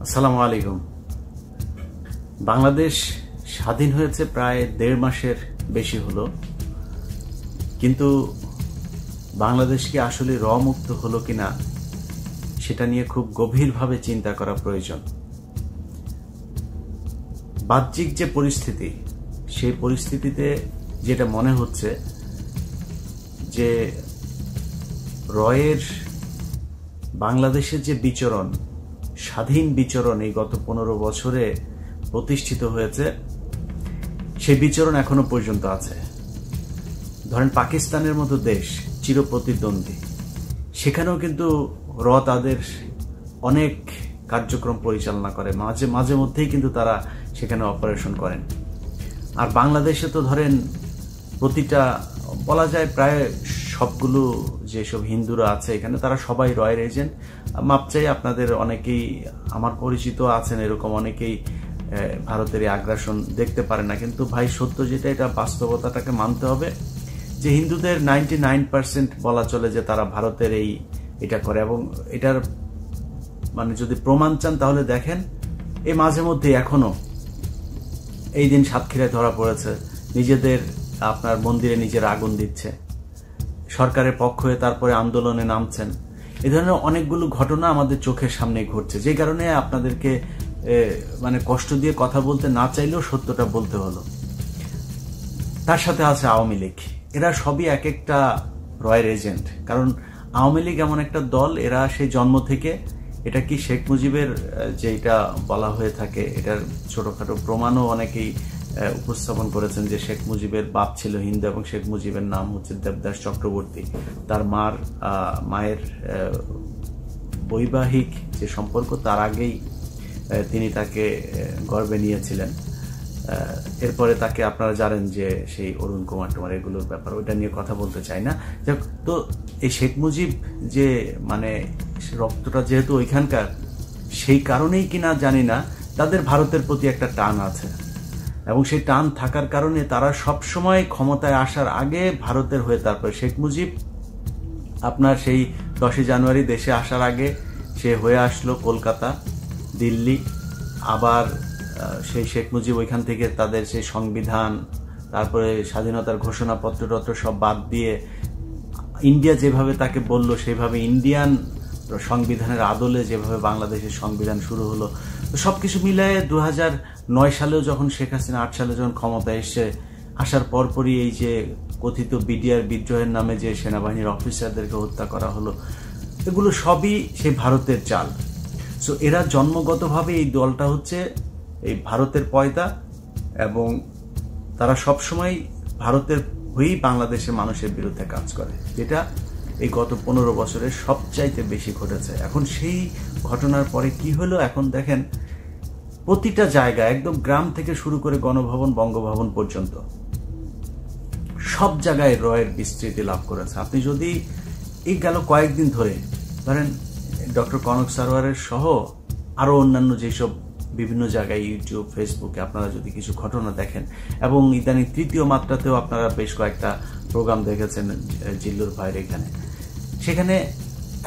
আসসালামু আলাইকুম। বাংলাদেশ স্বাধীন হয়েছে প্রায় ১.৫ মাসের বেশি হলো, কিন্তু বাংলাদেশ কি আসলে মুক্ত হলো কিনা সেটা নিয়ে খুব গভীরভাবে চিন্তা করা প্রয়োজন। বাহ্যিক যে পরিস্থিতি, সেই পরিস্থিতিতে যেটা মনে হচ্ছে যে রয়ের বাংলাদেশের যে বিচরণ, স্বাধীন বিচরণ এই গত ১৫ বছরে প্রতিষ্ঠিত হয়েছে, সেই বিচরণ এখনো পর্যন্ত আছে। ধরেন পাকিস্তানের মতো দেশ, চিরপ্রতিদ্বন্দ্বী, সেখানেও কিন্তু তাদের অনেক কার্যক্রম পরিচালনা করে, মাঝে মধ্যেই কিন্তু তারা সেখানে অপারেশন করেন। আর বাংলাদেশে তো ধরেন প্রতিটা, বলা যায় প্রায় সবগুলো যেসব হিন্দুরা আছে এখানে, তারা সবাই রয়ের এজেন্ট। মাপ চাই, আপনাদের অনেকেই, আমার পরিচিত আছেন এরকম অনেকেই ভারতের এই আগ্রাসন দেখতে পারে না, কিন্তু ভাই সত্য যেটা, এটা বাস্তবতাটাকে মানতে হবে যে হিন্দুদের 99% বলা চলে যে তারা ভারতের এটা করে। এবং এটার মানে যদি প্রমাণ চান তাহলে দেখেন, এই মাঝে মধ্যে এখনো এই দিন সাতক্ষীরায় ধরা পড়েছে, নিজেদের আপনার মন্দিরে নিজের আগুন দিচ্ছে, সরকারের পক্ষ হয়ে তারপরে আন্দোলনে নামছেন। এই ধরনের অনেকগুলো ঘটনা আমাদের চোখের সামনে ঘটছে, যে কারণে আপনাদেরকে মানে কষ্ট দিয়ে কথা বলতে না চাইলেও সত্যটা বলতে হলো। তার সাথে আছে আওয়ামী লীগ, এরা সবই এক একটা রয়ের এজেন্ট। কারণ আওয়ামী লীগ এমন একটা দল, এরা সেই জন্ম থেকে, এটা কি শেখ মুজিবের যেটা বলা হয়ে থাকে, এটার ছোটখাটো প্রমাণও অনেকেই উপস্থাপন করেছেন যে শেখ মুজিবের বাপ ছিল হিন্দু এবং শেখ মুজিবের নাম হচ্ছে দেবদাস চক্রবর্তী। তার মায়ের বৈবাহিক যে সম্পর্ক, তার আগেই তিনি তাকে গর্ভে নিয়েছিলেন। এরপরে তাকে আপনারা জানেন যে সেই অরুণ কুমার টুমার, এগুলোর ব্যাপার, ওইটা নিয়ে কথা বলতে চাই না। তো এই শেখ মুজিব যে মানে রক্তটা যেহেতু ওইখানকার, সেই কারণেই কিনা জানি না তাদের ভারতের প্রতি একটা টান আছে, এবং সেই টান থাকার কারণে তারা সব সময় ক্ষমতায় আসার আগে ভারতের হয়ে, তারপরে শেখ মুজিব আপনার সেই 10 জানুয়ারি দেশে আসার আগে সে হয়ে আসলো কলকাতা, দিল্লি। আবার সেই শেখ মুজিব ওইখান থেকে তাদের সেই সংবিধান, তারপরে স্বাধীনতার ঘোষণাপত্র সব বাদ দিয়ে ইন্ডিয়া যেভাবে তাকে বলল সেইভাবে ইন্ডিয়ান সংবিধানের আদলে যেভাবে বাংলাদেশের সংবিধান শুরু হলো। তো সবকিছু মিলায়ে 2009 সালেও যখন শেখ হাসিনা 8 সালে যখন ক্ষমতায় আসার পরপরই এই যে কথিত বিডিআর বিদ্রোহের নামে যে সেনাবাহিনীর অফিসারদেরকে হত্যা করা হলো, এগুলো সবই সেই ভারতের চাল। সো এরা জন্মগতভাবে, এই দলটা হচ্ছে এই ভারতের পয়দা, এবং তারা সবসময় ভারতের হয়েই বাংলাদেশের মানুষের বিরুদ্ধে কাজ করে, যেটা এই গত 15 বছরে সবচাইতে বেশি ঘটেছে। এখন সেই ঘটনার পরে কি হলো, এখন দেখেন প্রতিটা জায়গায়, একদম গ্রাম থেকে শুরু করে গণভবন, বঙ্গভবন পর্যন্ত সব জায়গায় রয়ের বিস্তৃতি লাভ করেছে। আপনি যদি এই গেল কয়েকদিন ধরে ধরেন ডক্টর কনক সারোয়ারের সহ আরো অন্যান্য যেসব বিভিন্ন জায়গায় ইউটিউব, ফেসবুকে আপনারা যদি কিছু ঘটনা দেখেন, এবং ইদানিং তৃতীয় মাত্রাতেও আপনারা বেশ কয়েকটা প্রোগ্রাম দেখেছেন জিল্লুর ভাইয়ের এখানে, সেখানে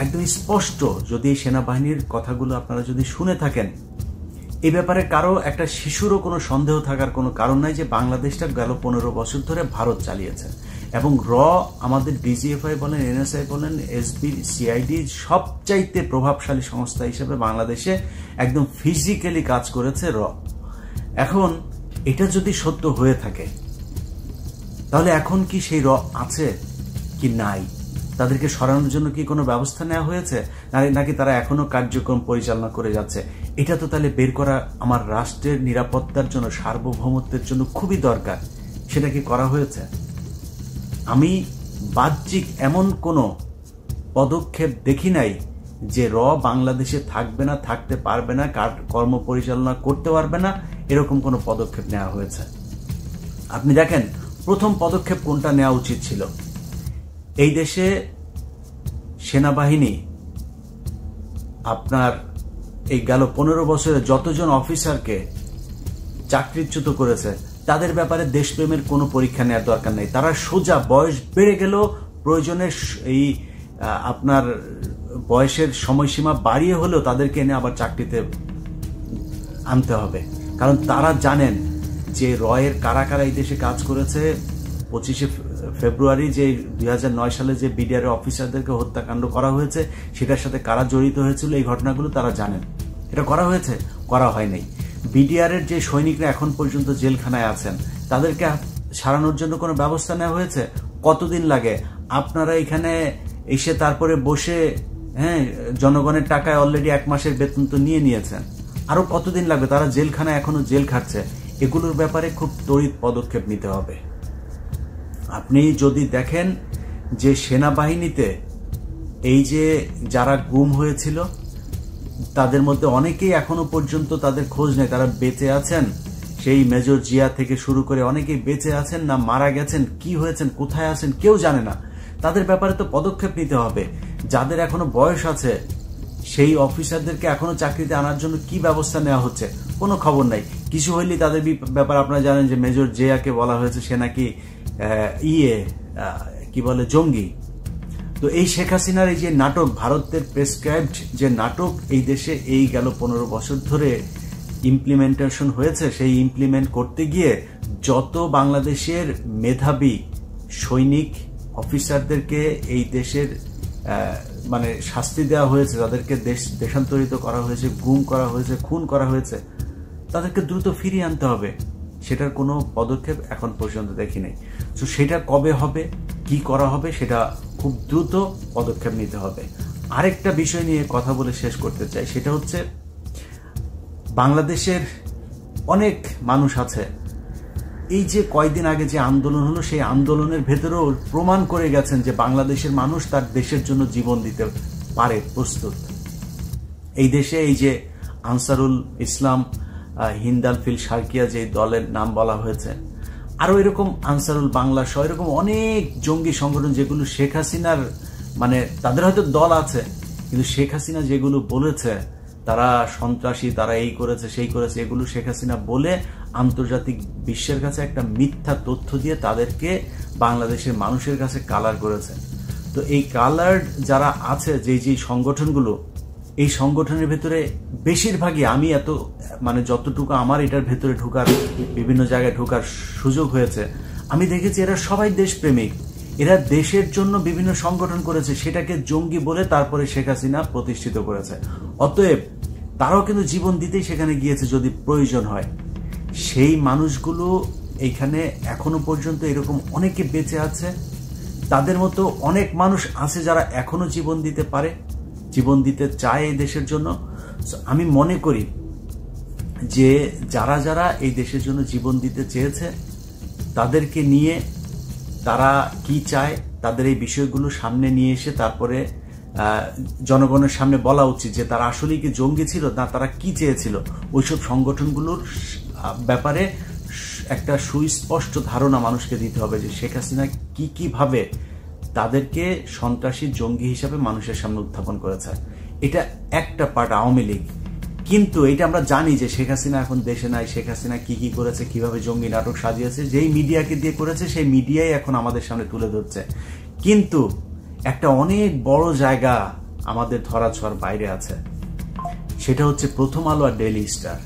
একদম স্পষ্ট, যদি সেনাবাহিনীর কথাগুলো আপনারা যদি শুনে থাকেন, এই ব্যাপারে কারো একটা শিশুরও কোনো সন্দেহ থাকার কোনো কারণ নাই যে বাংলাদেশটা গেল 15 বছর ধরে ভারত চালিয়েছে। এবং আমাদের ডিজিএফআই বলেন, এনএসআই বলেন, এসবি, সিআইডি সবচাইতে প্রভাবশালী সংস্থা হিসেবে বাংলাদেশে একদম ফিজিক্যালি কাজ করেছে এখন এটা যদি সত্য হয়ে থাকে, তাহলে এখন কি সেই আছে কি নাই? তাদেরকে সরানোর জন্য কি কোনো ব্যবস্থা নেওয়া হয়েছে, নাকি তারা এখনো কার্যক্রম পরিচালনা করে যাচ্ছে? এটা তো তাহলে বের করা আমার রাষ্ট্রের নিরাপত্তার জন্য, সার্বভৌমত্বের জন্য খুবই দরকার। সেটা কি করা হয়েছে? আমি বাহ্যিক এমন কোনো পদক্ষেপ দেখি নাই যে বাংলাদেশে থাকবে না, থাকতে পারবে না, কর্ম পরিচালনা করতে পারবে না, এরকম কোনো পদক্ষেপ নেওয়া হয়েছে। আপনি দেখেন প্রথম পদক্ষেপ কোনটা নেওয়া উচিত ছিল। এই দেশে সেনাবাহিনী আপনার এই গেল 15 বছরে যতজন অফিসারকে চাকরিচ্যুত করেছে, তাদের ব্যাপারে দেশপ্রেমের কোনো পরীক্ষা নেওয়ার দরকার নেই। তারা সোজা বয়স বেড়ে গেল, প্রয়োজনে এই আপনার বয়সের সময়সীমা বাড়িয়ে হলেও তাদেরকে এনে আবার চাকরিতে আনতে হবে, কারণ তারা জানেন যে রয়ের কারা কারা এই দেশে কাজ করেছে। 25শে ফেব্রুয়ারি যে 2009 সালে যে বিডিআর অফিসারদেরকে হত্যাকাণ্ড করা হয়েছে, সেটার সাথে কারা জড়িত হয়েছিল এই ঘটনাগুলো তারা জানেন। এটা করা হয়েছে? করা হয় নাই। বিডিআর এর যে সৈনিকরা এখন পর্যন্ত জেলখানায় আছেন, তাদেরকে সারানোর জন্য কোনো ব্যবস্থা নেওয়া হয়েছে? কতদিন লাগে? আপনারা এখানে এসে তারপরে বসে জনগণের টাকায় অলরেডি 1 মাসের বেতন তো নিয়ে নিয়েছেন, আরো কতদিন লাগবে? তারা জেলখানায় এখনো জেল খাটছে। এগুলোর ব্যাপারে খুব তড়িৎ পদক্ষেপ নিতে হবে। আপনি যদি দেখেন যে সেনাবাহিনীতে এই যে যারা গুম হয়েছিল, তাদের মধ্যে অনেকেই এখনো পর্যন্ত তাদের খোঁজ নেই, তারা বেঁচে আছেন। সেই মেজর জিয়া থেকে শুরু করে অনেকেই বেঁচে আছেন না মারা গেছেন, কি হয়েছেন, কোথায় আছেন কেউ জানে না। তাদের ব্যাপারে তো পদক্ষেপ নিতে হবে। যাদের এখনো বয়স আছে সেই অফিসারদেরকে এখনো চাকরিতে আনার জন্য কি ব্যবস্থা নেওয়া হচ্ছে? কোনো খবর নাই। কিছু হইলে তাদের ব্যাপারে আপনারা জানেন যে মেজর জিয়াকে বলা হয়েছে সে নাকি কি বলে জঙ্গি। তো এই শেখ হাসিনার এই যে নাটক, ভারতের প্রেসক্রাইবড যে নাটক এই দেশে এই গেল 15 বছর ধরে ইমপ্লিমেন্টেশন হয়েছে, সেই ইমপ্লিমেন্ট করতে গিয়ে যত বাংলাদেশের মেধাবী সৈনিক অফিসারদেরকে এই দেশের মানে শাস্তি দেওয়া হয়েছে, তাদেরকে দেশান্তরিত করা হয়েছে, গুম করা হয়েছে, খুন করা হয়েছে, তাদেরকে দ্রুত ফিরিয়ে আনতে হবে। সেটার কোনো পদক্ষেপ এখন পর্যন্ত দেখি নাই। তো সেটা কবে হবে, কি করা হবে, সেটা খুব দ্রুত পদক্ষেপ নিতে হবে। আরেকটা বিষয় নিয়ে কথা বলে শেষ করতে চাই, সেটা হচ্ছে বাংলাদেশের অনেক মানুষ আছে, এই যে কয়েকদিন আগে যে আন্দোলন হলো, সেই আন্দোলনের ভেতরেও প্রমাণ করে গেছেন যে বাংলাদেশের মানুষ তার দেশের জন্য জীবন দিতে পারে, প্রস্তুত। এই দেশে এই যে আনসারুল ইসলাম হিন্দালফিল সার্কিয়া যে দলের নাম বলা হয়েছে, আরো এরকম আনসারুল বাংলা সহ এরকম অনেক জঙ্গি সংগঠন যেগুলো শেখ হাসিনার মানে তাদের হয়তো দল আছে, কিন্তু শেখ হাসিনা যেগুলো বলেছে তারা সন্ত্রাসী, তারা এই করেছে সেই করেছে, এগুলো শেখ হাসিনা বলে আন্তর্জাতিক বিশ্বের কাছে একটা মিথ্যা তথ্য দিয়ে তাদেরকে বাংলাদেশের মানুষের কাছে কালার করেছে। তো এই কালার যারা আছে, যে সংগঠনগুলো, এই সংগঠনের ভেতরে বেশিরভাগই আমি মানে যতটুকু আমার এটার ভেতরে ঢোকার, বিভিন্ন জায়গায় ঢোকার সুযোগ হয়েছে, আমি দেখেছি এরা সবাই দেশপ্রেমিক। এরা দেশের জন্য বিভিন্ন সংগঠন করেছে, সেটাকে জঙ্গি বলে তারপরে শেখ হাসিনা প্রতিষ্ঠিত করেছে। অতএব তারাও কিন্তু জীবন দিতেই সেখানে গিয়েছে যদি প্রয়োজন হয়। সেই মানুষগুলো এইখানে এখনো পর্যন্ত এরকম অনেকে বেঁচে আছে। তাদের মতো অনেক মানুষ আছে যারা এখনো জীবন দিতে পারে, জীবন দিতে চায় এই দেশের জন্য। আমি মনে করি যে যারা যারা এই দেশের জন্য জীবন দিতে চেয়েছে, তাদেরকে নিয়ে তারা কি চায় তাদের এই বিষয়গুলো সামনে নিয়ে এসে তারপরে জনগণের সামনে বলা উচিত যে তারা আসলেই কি জঙ্গি ছিল না তারা কি চেয়েছিল। ওইসব সংগঠনগুলোর ব্যাপারে একটা সুস্পষ্ট ধারণা মানুষকে দিতে হবে যে শেখ হাসিনা কিভাবে তাদেরকে সন্ত্রাসী জঙ্গি হিসাবে মানুষের সামনে উত্থাপন করেছে। এটা একটা পার্ট আওয়ামী লীগ, কিন্তু এটা আমরা জানি যে শেখ হাসিনা এখন দেশে নাই। শেখ হাসিনা কি করেছে, কিভাবে জঙ্গি নাটক সাজিয়েছে, যেই মিডিয়াকে দিয়ে করেছে সেই মিডিয়াই এখন আমাদের সামনে তুলে ধরছে। কিন্তু একটা অনেক বড় জায়গা আমাদের ধরাছোঁয়ার বাইরে আছে, সেটা হচ্ছে প্রথম আলো আর ডেইলি স্টার।